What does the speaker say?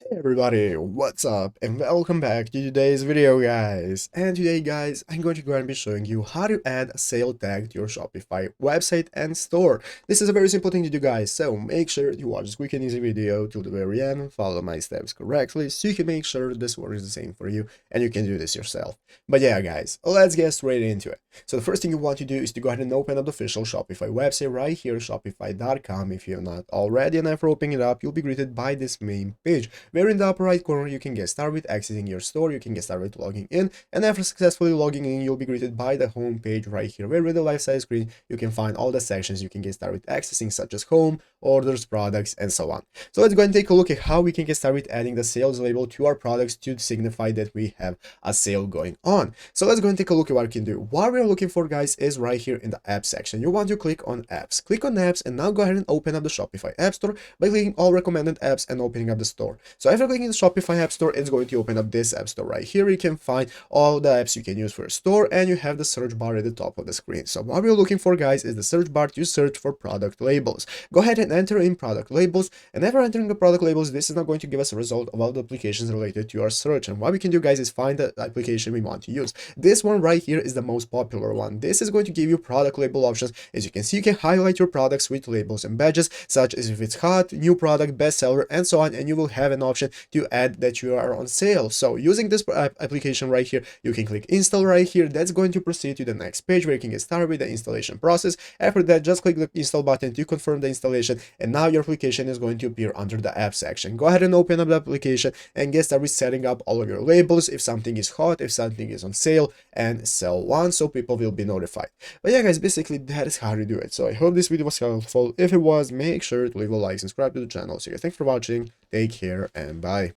Hey everybody, what's up and welcome back to today's video guys. And today guys, I'm going to go and be showing you how to add a sale tag to your Shopify website and store. This is a very simple thing to do guys, so make sure you watch this quick and easy video till the very end, follow my steps correctly so you can make sure this works the same for you and you can do this yourself. But yeah guys, let's get straight into it. So the first thing you want to do is to go ahead and open up the official Shopify website right here, shopify.com. If you're not already, and after opening it up, you'll be greeted by this main page where in the upper right corner you can get started with accessing your store, you can get started with logging in, and after successfully logging in you'll be greeted by the home page right here where with the left side screen you can find all the sections you can get started with accessing, such as home, orders, products, and so on. So let's go and take a look at how we can get started with adding the sales label to our products to signify that we have a sale going on. So let's go and take a look at what we can do. What we're looking for guys is right here in the app section. You want to click on apps, and now go ahead and open up the Shopify App Store by clicking all recommended apps and opening up the store. So after clicking the Shopify App Store, it's going to open up this App Store right here. You can find all the apps you can use for your store, and you have the search bar at the top of the screen. So what we're looking for guys is the search bar to search for product labels. Go ahead and enter in product labels, and after entering the product labels, this is not going to give us a result of all the applications related to our search. And what we can do guys is find the application we want to use. This one right here is the most popular one. This is going to give you product label options. As you can see, you can highlight your products with labels and badges, such as if it's hot, new product, bestseller, and so on, and you will have an option to add that you are on sale. So using this application right here, you can click install right here. That's going to proceed to the next page where you can get started with the installation process. After that, just click the install button to confirm the installation, and now your application is going to appear under the app section. Go ahead and open up the application and get started setting up all of your labels, if something is hot, if something is on sale, and so on, so people will be notified. But yeah guys, basically that is how to do it. So I hope this video was helpful. If it was, make sure to leave a like, subscribe to the channel. So yeah, thanks for watching, take care, and bye.